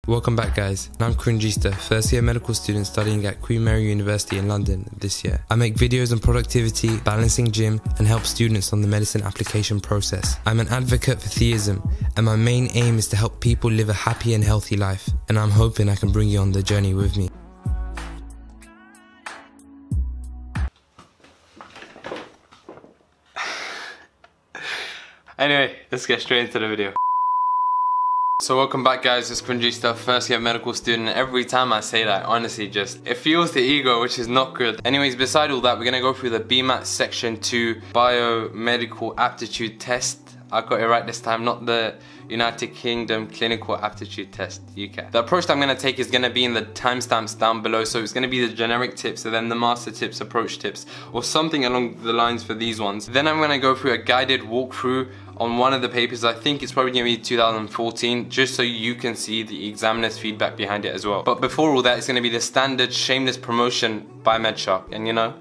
Welcome back guys, I'm Cringista, first year medical student studying at Queen Mary University in London this year. I make videos on productivity, balancing gym and help students on the medicine application process. I'm an advocate for theism and my main aim is to help people live a happy and healthy life, and I'm hoping I can bring you on the journey with me. Anyway, let's get straight into the video. So welcome back guys, it's Cringista, first year medical student. Every time I say that, honestly it fuels the ego, which is not good. Anyways, beside all that, we're gonna go through the Bmat section 2 biomedical aptitude test. I got it right this time, not the United Kingdom Clinical Aptitude Test, Ucat. The approach that I'm going to take is going to be in the timestamps down below, so it's going to be the generic tips and then the master tips, approach tips, or something along the lines for these ones. Then I'm going to go through a guided walkthrough on one of the papers. I think it's probably going to be 2014, just so you can see the examiner's feedback behind it as well. But before all that, it's going to be the standard shameless promotion by Medshark, and you know,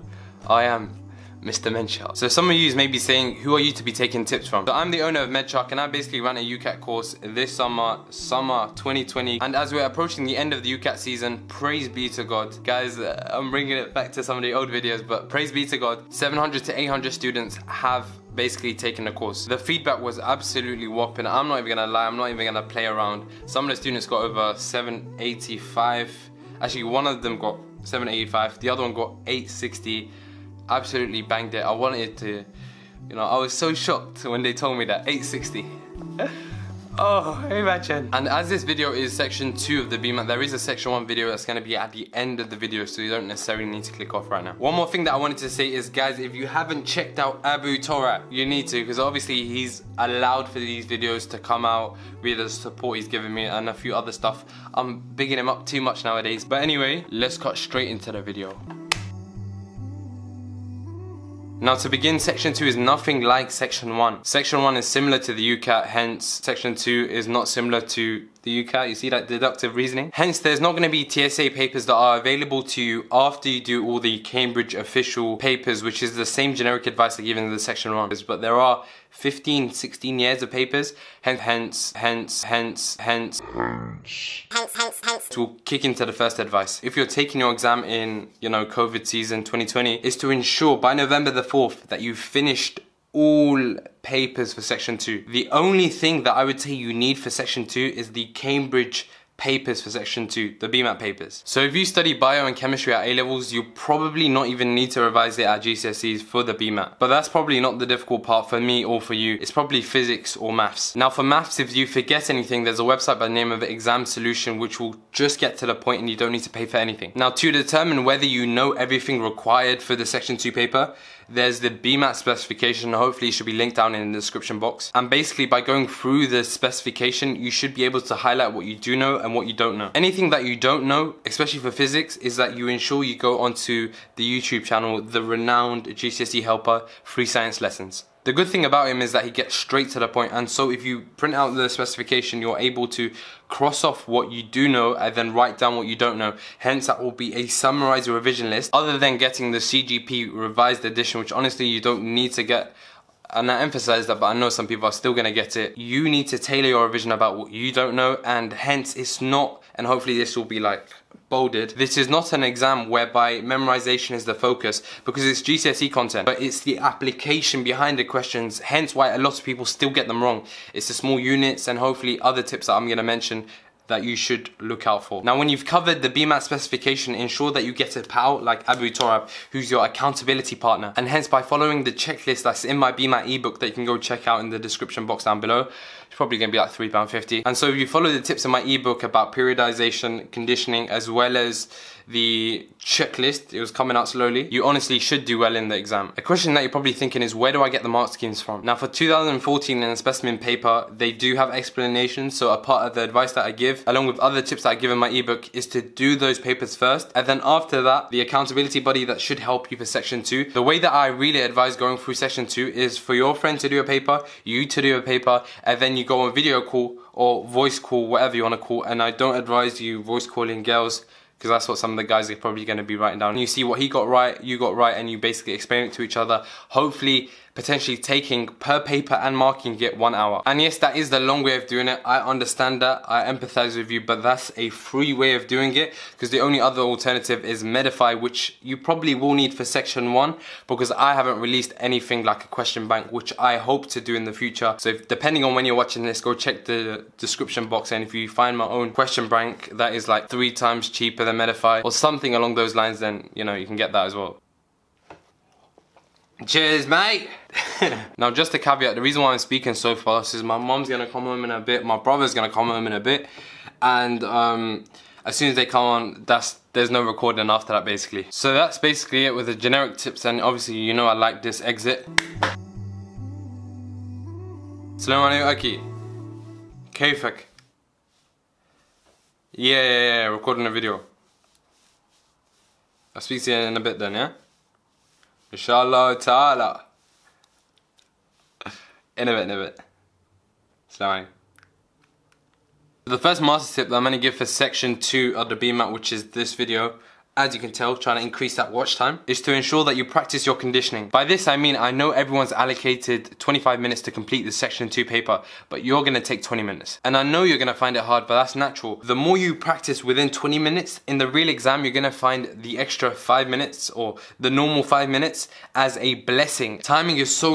I am Mr. Medshark. So some of you may be saying, who are you to be taking tips from? So I'm the owner of Medshark and I basically ran a Ucat course this summer 2020. And as we're approaching the end of the Ucat season, praise be to God. Guys, I'm bringing it back to some of the old videos, but praise be to God, 700 to 800 students have basically taken the course. The feedback was absolutely whopping. I'm not even gonna lie, I'm not even gonna play around. Some of the students got over 785. Actually, one of them got 785, the other one got 860. Absolutely banged it. I wanted to, you know, I was so shocked when they told me that 860. Oh, imagine. And as this video is section 2 of the Bmat, there is a section 1 video that's going to be at the end of the video, so you don't necessarily need to click off right now. One more thing that I wanted to say is, guys, if you haven't checked out Abu Torab, you need to, because obviously he's allowed for these videos to come out with the support he's given me and a few other stuff. I'm bigging him up too much nowadays. But anyway, let's cut straight into the video. Now to begin, section 2 is nothing like section 1. Section 1 is similar to the Ucat, hence section 2 is not similar to the Ucat. You see that deductive reasoning? Hence there's not going to be TSA papers that are available to you after you do all the Cambridge official papers, which is the same generic advice I give in the section 1. But there are 15, 16 years of papers, hence to kick into the first advice. If you're taking your exam in, you know, COVID season 2020, is to ensure by November the 4th that you've finished all papers for section 2. The only thing that I would say you need for section 2 is the Cambridge papers for section 2, the Bmat papers. So if you study bio and chemistry at A-levels, you probably not even need to revise it at GCSEs for the Bmat. But that's probably not the difficult part for me or for you. It's probably physics or maths. Now for maths, if you forget anything, there's a website by the name of Exam Solution which will just get to the point and you don't need to pay for anything. Now to determine whether you know everything required for the section 2 paper, there's the Bmat specification, hopefully it should be linked down in the description box. And basically by going through the specification, you should be able to highlight what you do know and what you don't know. Anything that you don't know, especially for physics, is that you ensure you go onto the YouTube channel, the renowned GCSE helper, Free Science Lessons. The good thing about him is that he gets straight to the point, and so if you print out the specification, you're able to cross off what you do know and then write down what you don't know. Hence that will be a summarized revision list, other than getting the CGP revised edition, which honestly you don't need to get. And I emphasize that, but I know some people are still going to get it. You need to tailor your revision about what you don't know, and hence it's not, and hopefully this will be like bolded, this is not an exam whereby memorization is the focus, because it's GCSE content, but it's the application behind the questions, hence why a lot of people still get them wrong. It's the small units and hopefully other tips that I'm going to mention that you should look out for. Now when you've covered the Bmat specification, ensure that you get a pal like Abu Torab, who's your accountability partner, and hence by following the checklist that's in my Bmat ebook that you can go check out in the description box down below. It's probably going to be like £3.50. And so if you follow the tips in my ebook about periodization, conditioning, as well as the checklist, it was coming out slowly, you honestly should do well in the exam. A question that you're probably thinking is, where do I get the mark schemes from? Now for 2014 in the specimen paper, they do have explanations, so a part of the advice that I give, along with other tips that I give in my ebook, is to do those papers first, and then after that, the accountability buddy that should help you for section 2. The way that I really advise going through section 2 is for your friend to do a paper, you to do a paper, and then you go on video call or voice call, whatever you want to call. And I don't advise you voice calling girls, because that's what some of the guys are probably going to be writing down. And you see what he got right, you got right, and you basically explain it to each other. Hopefully, potentially taking per paper and marking get 1 hour. And yes, that is the long way of doing it. I understand that, I empathize with you, but that's a free way of doing it, because the only other alternative is Medify, which you probably will need for section 1, because I haven't released anything like a question bank, which I hope to do in the future. So if, depending on when you're watching this, go check the description box, and if you find my own question bank that is like 3 times cheaper than Medify or something along those lines, then you know, you can get that as well. Cheers, mate! Now, just a caveat, the reason why I'm speaking so fast is my mom's gonna come home in a bit, my brother's gonna come home in a bit, and as soon as they come on, there's no recording after that, basically. So that's basically it with the generic tips, and obviously, you know I like this exit. Assalamu alaikum, Aki. Kayfak? Yeah, recording a video. I'll speak to you in a bit then, yeah? Inshallah ta'ala. In a bit. Assalamu alaikum. The first master tip that I'm going to give for section 2 of the Bmat, which is this video, as you can tell, trying to increase that watch time, is to ensure that you practice your conditioning. By this I mean, I know everyone's allocated 25 minutes to complete the section 2 paper, but you're gonna take 20 minutes. And I know you're gonna find it hard, but that's natural. The more you practice within 20 minutes, in the real exam, you're gonna find the extra 5 minutes, or the normal 5 minutes, as a blessing. Timing is so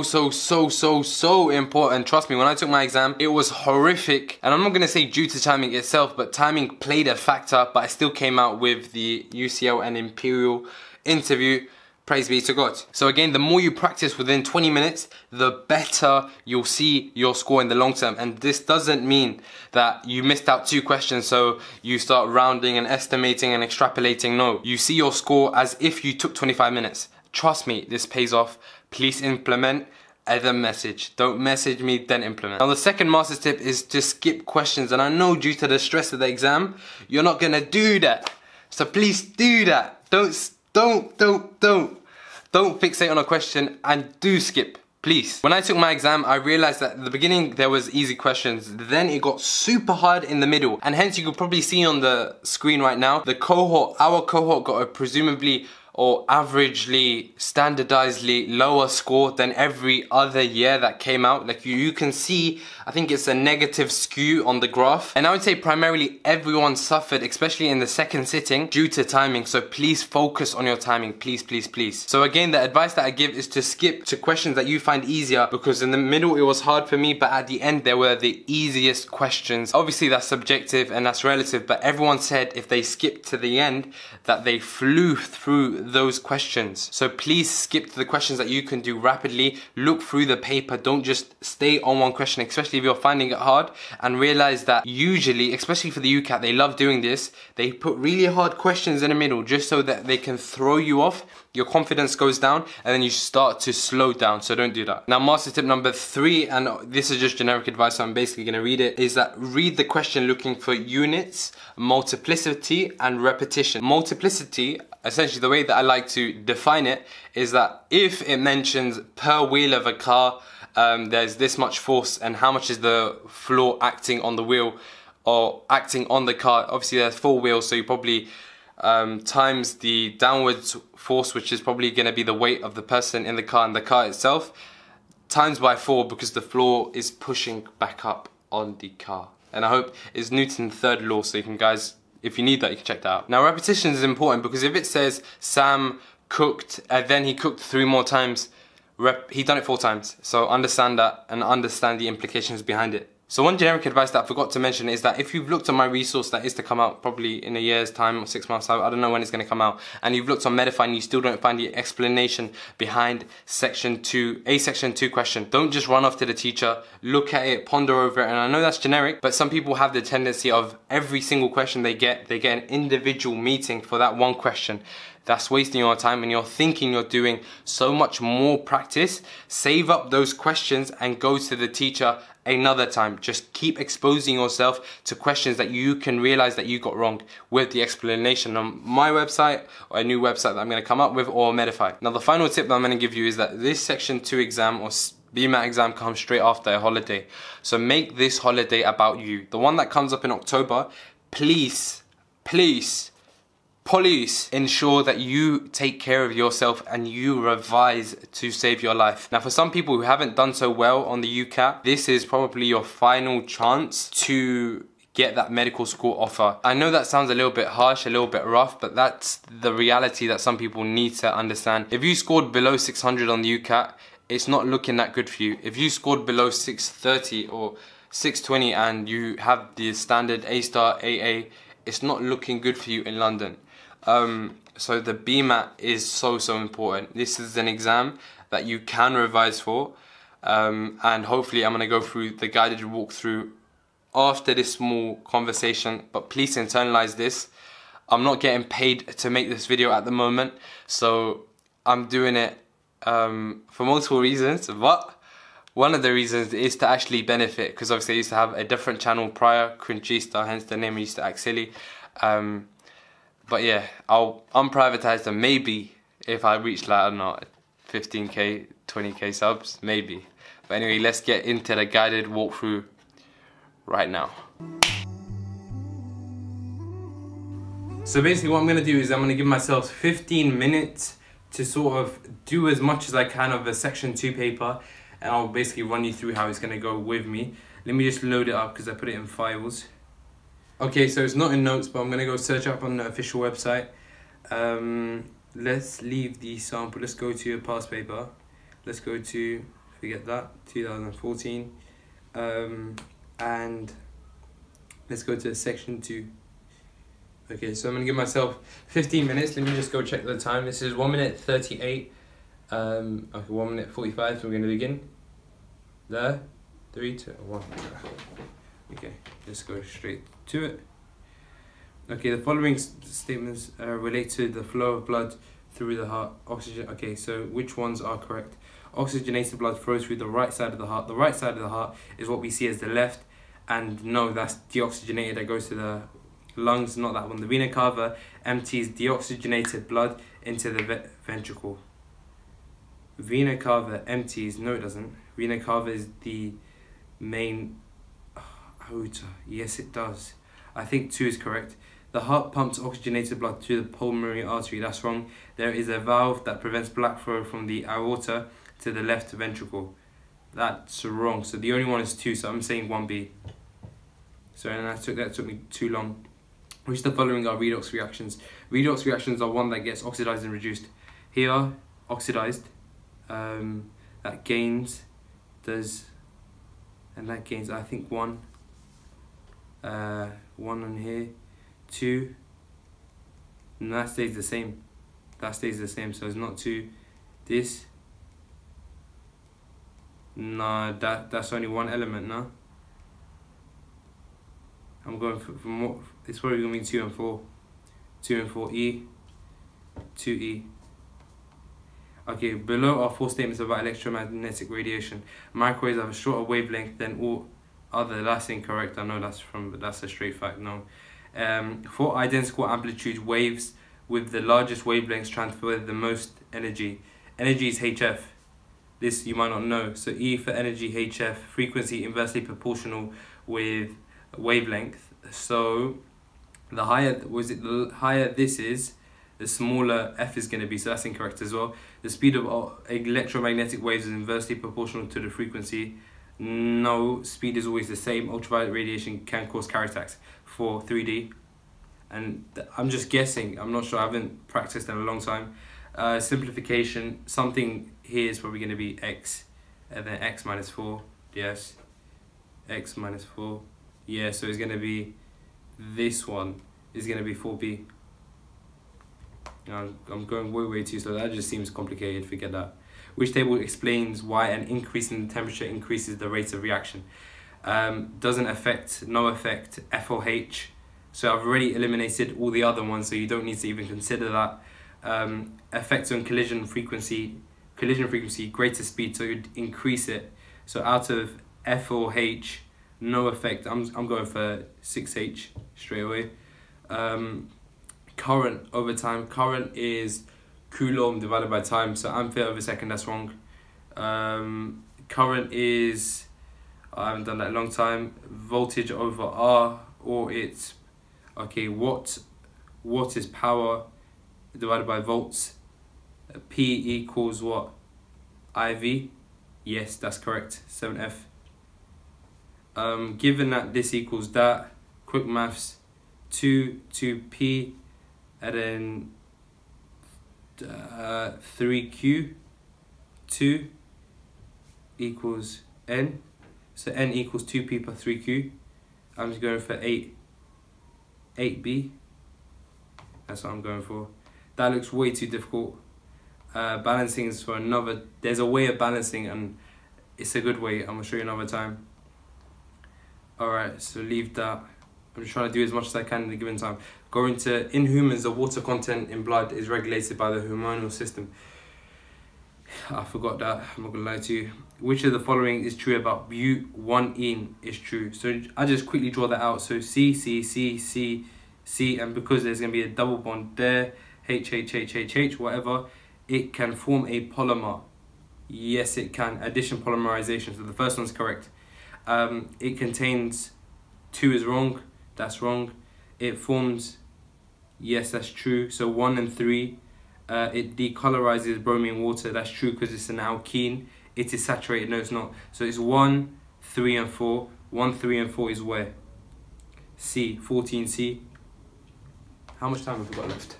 important. Trust me, when I took my exam, it was horrific. And I'm not gonna say due to timing itself, but timing played a factor, but I still came out with the UCL and Imperial interview, praise be to God. So again, the more you practice within 20 minutes, the better you'll see your score in the long term. And this doesn't mean that you missed out 2 questions, so you start rounding and estimating and extrapolating. No, you see your score as if you took 25 minutes. Trust me, this pays off. Please implement. Other message. Don't message me, then implement. Now the second master tip is to skip questions. And I know due to the stress of the exam, you're not gonna do that. So please do that. Don't fixate on a question and do skip, please. When I took my exam, I realized that at the beginning there was easy questions, then it got super hard in the middle, and hence you could probably see on the screen right now, the cohort, our cohort got a presumably or averagely, standardizedly lower score than every other year that came out. Like you can see, I think it's a negative skew on the graph. And I would say primarily everyone suffered, especially in the second sitting, due to timing. So please focus on your timing, please. So again, the advice that I give is to skip to questions that you find easier, because in the middle it was hard for me, but at the end there were the easiest questions. Obviously that's subjective and that's relative, but everyone said if they skipped to the end that they flew through those questions. So please skip to the questions that you can do rapidly. Look through the paper, don't just stay on one question, especially if you're finding it hard, and realize that usually, especially for the Ucat, they love doing this. They put really hard questions in the middle just so that they can throw you off, your confidence goes down, and then you start to slow down. So don't do that. Now master tip number 3, and this is just generic advice, so I'm basically going to read it, is that read the question looking for units, multiplicity and repetition. Multiplicity, essentially the way that I like to define it, is that if it mentions per wheel of a car, there's this much force, and how much is the floor acting on the wheel or acting on the car. Obviously there's 4 wheels, so you probably times the downwards force, which is probably going to be the weight of the person in the car and the car itself, times by 4, because the floor is pushing back up on the car. And I hope it's Newton's third law, so you can, guys, if you need that, you can check that out. Now repetition is important, because if it says Sam cooked and then he cooked 3 more times, he done it 4 times. So understand that and understand the implications behind it. So one generic advice that I forgot to mention is that if you've looked on my resource that is to come out probably in a year's time or 6 months time, I don't know when it's going to come out, and you've looked on Medify and you still don't find the explanation behind section 2, a section 2 question, don't just run off to the teacher, look at it, ponder over it. And I know that's generic, but some people have the tendency of every single question they get an individual meeting for that one question. That's wasting your time, and you're thinking you're doing so much more practice. Save up those questions and go to the teacher another time. Just keep exposing yourself to questions that you can realize that you got wrong with the explanation on my website, or a new website that I'm going to come up with, or Medify. Now the final tip that I'm going to give you is that this section 2 exam or Bmat exam comes straight after a holiday. So make this holiday about you. The one that comes up in October, please Please ensure that you take care of yourself and you revise to save your life. Now, for some people who haven't done so well on the Ucat, this is probably your final chance to get that medical school offer. I know that sounds a little bit harsh, a little bit rough, but that's the reality that some people need to understand. If you scored below 600 on the Ucat, it's not looking that good for you. If you scored below 630 or 620 and you have the standard A-star, AA, it's not looking good for you in London. So the Bmat is so important. This is an exam that you can revise for, and hopefully I'm going to go through the guided walkthrough after this small conversation, but please internalize this. I'm not getting paid to make this video at the moment, so I'm doing it for multiple reasons, but one of the reasons is to actually benefit, because obviously I used to have a different channel prior, Crunchista, hence the name I used to act silly. But yeah, I'll unprivatize them maybe if I reach, like, I don't know, 15k, 20k subs, maybe. But anyway, let's get into the guided walkthrough right now. So basically what I'm going to do is I'm going to give myself 15 minutes to sort of do as much as I can of a section 2 paper, and I'll basically run you through how it's going to go with me. Let me just load it up because I put it in files. Okay, so it's not in notes, but I'm going to go search up on the official website. Let's leave the sample. Let's go to a past paper. Let's go to, forget that, 2014. And let's go to section 2. Okay, so I'm going to give myself 15 minutes. Let me just go check the time. This is 1 minute 38. Okay, 1 minute 45, so we're going to begin. There, 3, 2, 1. Okay, let's go straight to it. Okay, the following statements relate to the flow of blood through the heart. Oxygen. Okay, so which ones are correct? Oxygenated blood flows through the right side of the heart. The right side of the heart is what we see as the left, and no, that's deoxygenated, that goes to the lungs, not that one. The vena cava empties deoxygenated blood into the ventricle. Vena cava empties, no it doesn't. Vena cava is the main aorta. Yes it does. I think 2 is correct. The heart pumps oxygenated blood to the pulmonary artery. That's wrong. There is a valve that prevents blood flow from the aorta to the left ventricle. That's wrong. So the only one is 2, so I'm saying 1B. Sorry, and that took me too long. Which of the following are redox reactions? Redox reactions are one that gets oxidized and reduced. Here, oxidized, that gains, does, and that gains, I think 1. 1 on here, 2, and that stays the same. That stays the same, so it's not 2. This, nah, that's only 1 element, no? I'm going for more. It's probably going to be 2 and 4. 2 and 4, E, 2E. Okay, below are 4 statements about electromagnetic radiation. Microwaves have a shorter wavelength than all other. That's incorrect. I know that's a straight fact. No. 4 identical amplitude waves with the largest wavelengths transfer the most energy. Energy is HF. This you might not know. So E for energy, HF, frequency inversely proportional with wavelength. So the higher this is, the smaller F is going to be, so that's incorrect as well. The speed of electromagnetic waves is inversely proportional to the frequency. No, speed is always the same. Ultraviolet radiation can cause cataracts for 3D. And I'm just guessing, I'm not sure, I haven't practiced in a long time. Simplification, something here is probably going to be X, and then X minus 4, yes. X minus 4, yeah, so it's going to be, this one is going to be 4B. I'm going way too slow. That just seems complicated. Forget that. Which table explains why an increase in temperature increases the rate of reaction? Doesn't affect, no effect, FOH. So I've already eliminated all the other ones, so you don't need to even consider that. Effects on collision frequency, greater speed, so you'd increase it. So out of FOH, no effect. I'm going for 6H straight away. Current over time. Current is Coulomb divided by time, so ampere over second, that's wrong. Current is, I haven't done that in a long time, voltage over R, or it's, okay, watt Watt is power divided by volts. P equals what? IV. Yes, that's correct. 7F. Given that this equals that, quick maths, 2P and then 3Q, 2 equals N. So N equals 2P per 3Q. I'm just going for 8B. That's what I'm going for. That looks way too difficult. Balancing is for another. There's a way of balancing and it's a good way. I'm going to show you another time. Alright, so leave that. I'm just trying to do as much as I can in a given time. Going to, in humans, the water content in blood is regulated by the hormonal system. I forgot that, I'm not going to lie to you. Which of the following is true about but1ene is true? So I just quickly draw that out. So C, C, C, C, C, and because there's going to be a double bond there, H, H, H, H, H, whatever, it can form a polymer. Yes, it can. Addition polymerization. So the first one's correct. It contains 2 is wrong. That's wrong. It forms, yes, that's true. So 1 and 3. It decolorizes bromine water. That's true because it's an alkene. It is saturated. No, it's not. So it's 1, 3, and 4. 1, 3, and 4 is where? C, 14C. How much time have we got left?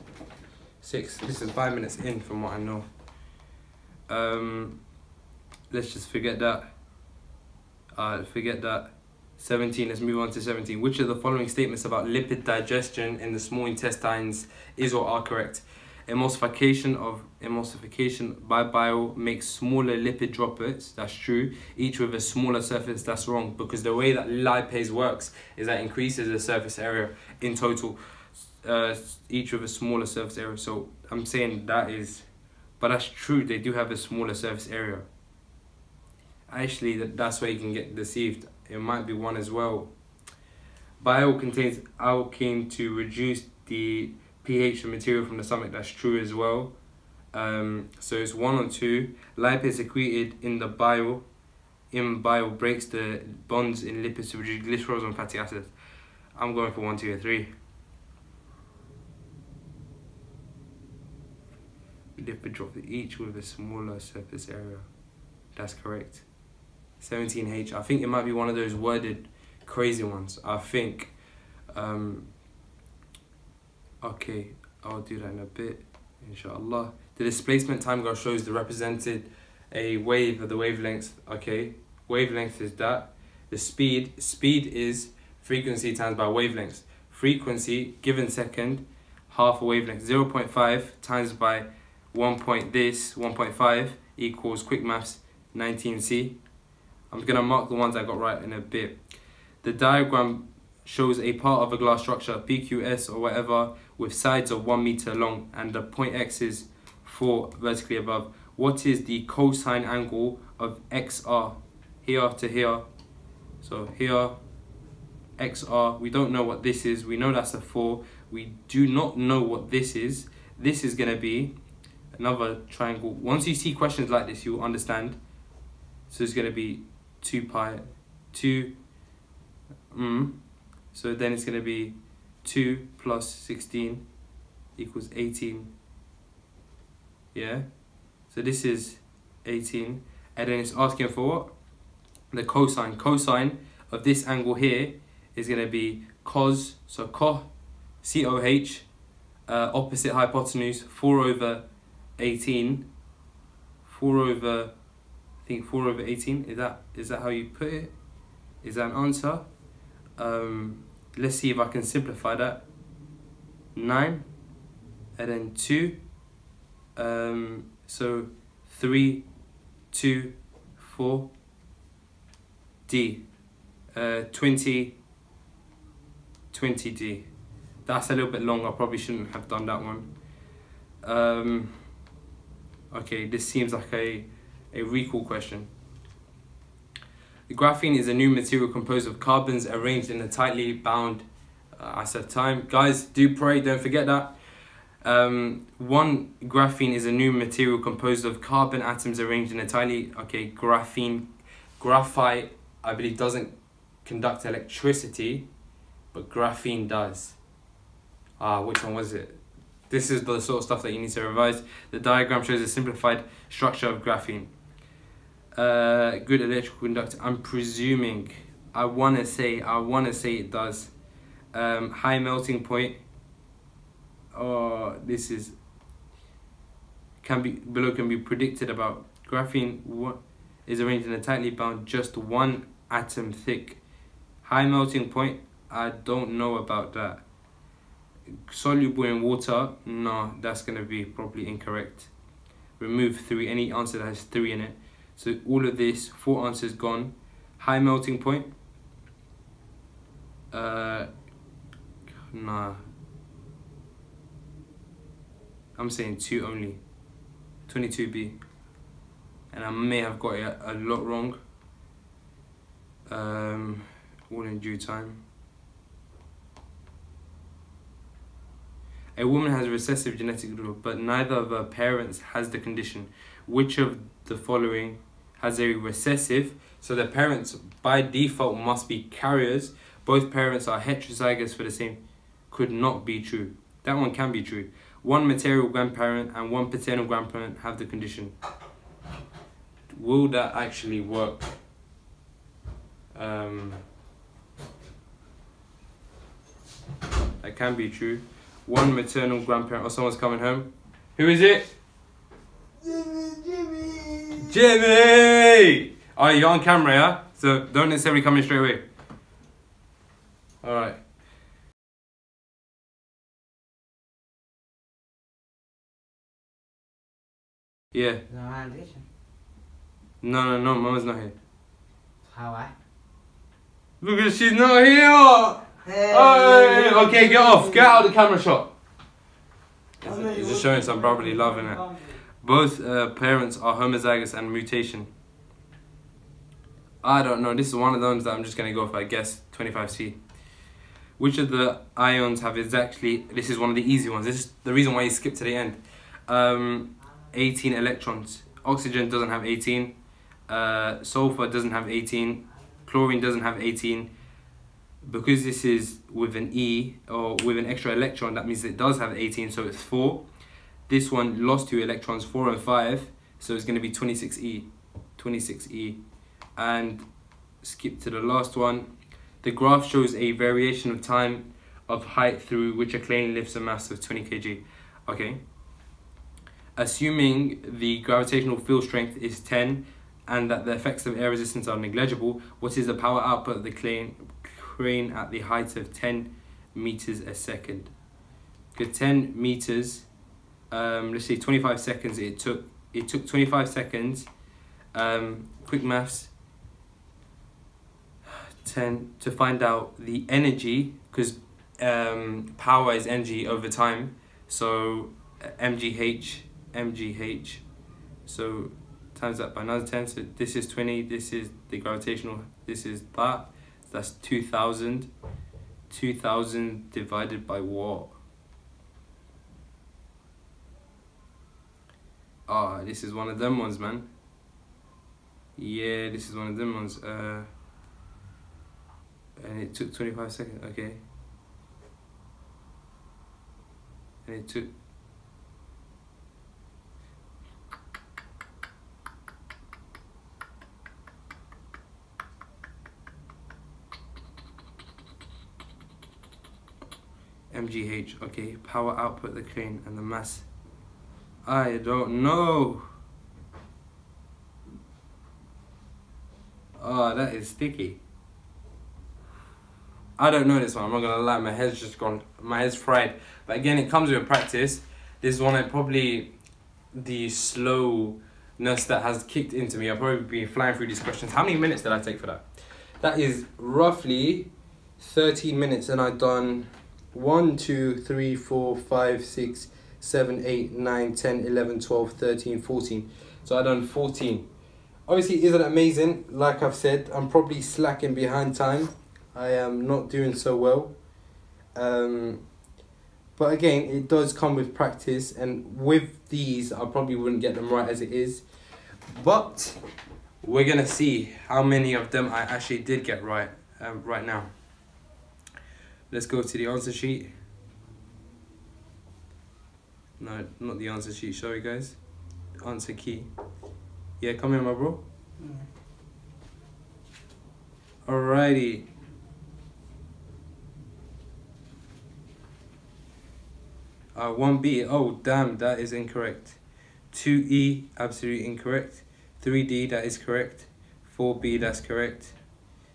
6. This is 5 minutes in from what I know. Let's just forget that. Forget that. 17, let's move on to 17. Which of the following statements about lipid digestion in the small intestines is or are correct? Emulsification by bile makes smaller lipid droplets. That's true. Each with a smaller surface. That's wrong, because the way that lipase works is that it increases the surface area in total. Each with a smaller surface area. So I'm saying that is, but that's true. They do have a smaller surface area. Actually, that's where you can get deceived. It might be 1 as well. Bile contains alkene to reduce the pH of material from the stomach. That's true as well. So it's 1 or 2. Lipase secreted in the bile. Bile breaks the bonds in lipids to reduce glycerols and fatty acids. I'm going for 1, 2, or 3. Lipid drop each with a smaller surface area. That's correct. 17H. I think it might be one of those worded crazy ones. I think. Okay, I'll do that in a bit, inshallah. The displacement time graph shows the represented a wave of the wavelength. Okay, wavelength is that. The speed is frequency times by wavelength. Frequency given second, half a wavelength. 0.5 times by 1.5 equals, quick maths, 19C. I'm going to mark the ones I got right in a bit. The diagram shows a part of a glass structure, PQS or whatever, with sides of 1 meter long and the point X is 4 vertically above. What is the cosine angle of XR? Here to here. So here, XR. We don't know what this is. We know that's a 4. We do not know what this is. This is going to be another triangle. Once you see questions like this, you'll understand. So it's going to be 2 pi, 2, so then it's going to be 2 plus 16 equals 18, yeah? So this is 18, and then it's asking for what? The cosine. Cosine of this angle here is going to be cos, so COH, opposite hypotenuse, 4 over 18, 4 over, I think 4 over 18, is that how you put it? Is that an answer? Let's see if I can simplify that. 9 and then 2, so 3, 2, 4, D, 20D. That's a little bit long. I probably shouldn't have done that one. Okay, this seems like a recall question. The graphene is a new material composed of carbons arranged in a tightly bound time. Guys, do pray, don't forget that. Graphene is a new material composed of carbon atoms arranged in a tightly... Okay, graphite, I believe, doesn't conduct electricity, but graphene does. Which one was it? This is the sort of stuff that you need to revise. The diagram shows a simplified structure of graphene. Good electrical conductor. I'm presuming. I wanna say it does. High melting point. Oh, this is can be predicted about. Graphene is arranged in a tightly bound, just one atom thick. High melting point. I don't know about that. Soluble in water. No, that's gonna be probably incorrect. Remove 3. Any answer that has 3 in it. So all of this, 4 answers gone. High melting point. Nah. I'm saying 2 only. 22B. And I may have got it a lot wrong. All in due time. A woman has recessive genetic disorder, but neither of her parents has the condition. Which of the following has a recessive? So the parents by default must be carriers. Both parents are heterozygous for the same. Could not be true. That one can be true. One maternal grandparent and one paternal grandparent have the condition. Will that actually work? That can be true. One maternal grandparent, or someone's coming home. Who is it? Jimmy! Alright, you're on camera, yeah? So don't necessarily come in straight away. Alright. Yeah. No, Mama's not here. How I? Look at she's not here! Hey. Okay, get off. Get out of the camera shot. He's just showing some brotherly love in it. Both parents are homozygous and mutation. I don't know. This is one of those that I'm just going to go for, I guess, 25C. Which of the ions have exactly... This is one of the easy ones. This is the reason why you skipped to the end. 18 electrons. Oxygen doesn't have 18. Sulfur doesn't have 18. Chlorine doesn't have 18. Because this is with an E or with an extra electron, that means it does have 18, so it's 4. This one lost 2 electrons, 4 and 5, so it's going to be 26E. 26E. And skip to the last one. The graph shows a variation of time of height through which a plane lifts a mass of 20 kg. Okay. Assuming the gravitational field strength is 10 and that the effects of air resistance are negligible, what is the power output of the crane at the height of 10 meters a second? Good, 10 meters, let's say 25 seconds. It took 25 seconds. Quick maths. 10 to find out the energy, because power is energy over time. So mgh. So times that by another 10. So this is 20. This is the gravitational. This is that. That's 2,000. 2,000 divided by what? Ah, this is one of them ones, man. Yeah, this is one of them ones. And it took 25 seconds. Okay. And it took... mgh, okay, power output, the crane, and the mass. I don't know. Oh, that is sticky. I don't know this one, I'm not gonna lie, my head's just gone, my head's fried. But again, it comes with practice. This is one of probably the slowness that has kicked into me. I've probably been flying through these questions. How many minutes did I take for that? That is roughly 13 minutes, and I've done 1, 2, 3, 4, 5, 6, 7, 8, 9, 10, 11, 12, 13, 14. So I've done 14. Obviously, isn't it amazing? Like I've said, I'm probably slacking behind time. I am not doing so well. But again, it does come with practice. And with these, I probably wouldn't get them right as it is. But we're going to see how many of them I actually did get right right now. Let's go to the answer sheet. No, not the answer sheet, sorry guys. Answer key. Yeah, come here, my bro. Alrighty. Uh, 1B, oh damn, that is incorrect. 2E, absolutely incorrect. 3D, that is correct. 4B, that's correct.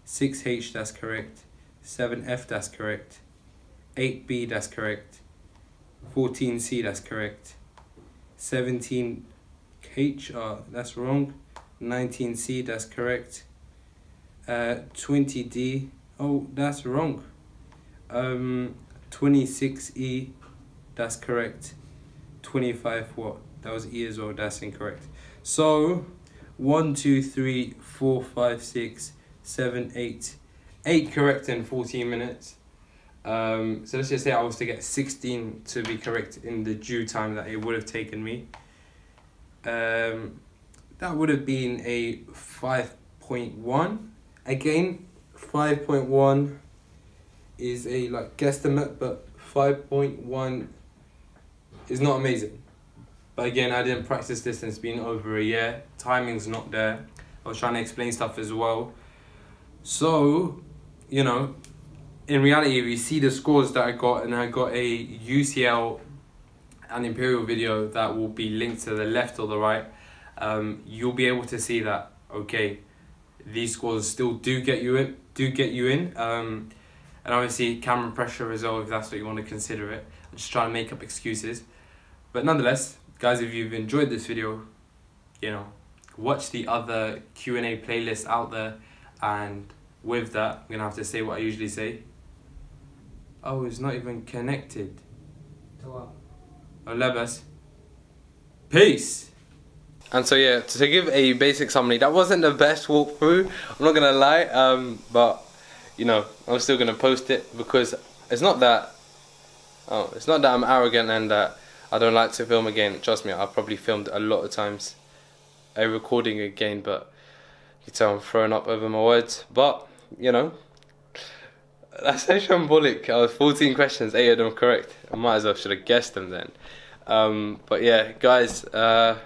6H, that's correct. 7F, that's correct. 8B, that's correct. 14C, that's correct. 17H, that's wrong. 19C, that's correct. 20D, oh, that's wrong. 26E, that's correct. 25 what? That was E as well, that's incorrect. So 1, 2, 3, 4, 5, 6, 7, 8. 8 correct in 14 minutes. So let's just say I was to get 16 to be correct in the due time that it would have taken me. That would have been a 5.1. Again, 5.1 is a like guesstimate, but 5.1 is not amazing. But again, I didn't practice this and it's been over a year. Timing's not there. I was trying to explain stuff as well. So, you know, in reality, if you see the scores that I got, and I got a UCL and Imperial video that will be linked to the left or the right, you'll be able to see that, okay, these scores still do get you in. And obviously camera pressure as well, if that's what you want to consider it. I'm just trying to make up excuses. But nonetheless, guys, if you've enjoyed this video, you know, watch the other Q&A playlists out there. And with that, I'm going to have to say what I usually say. Oh, it's not even connected. To what? Oh, Lebas. Peace! And so yeah, to give a basic summary, that wasn't the best walkthrough, I'm not gonna lie, but you know, I'm still gonna post it because it's not that I'm arrogant and that I don't like to film again. Trust me, I've probably filmed a lot of times a recording again, but you can tell I'm throwing up over my words. But you know, that's so shambolic. I was 14 questions, 8 of them correct. I might as well should have guessed them then. But yeah, guys, yeah.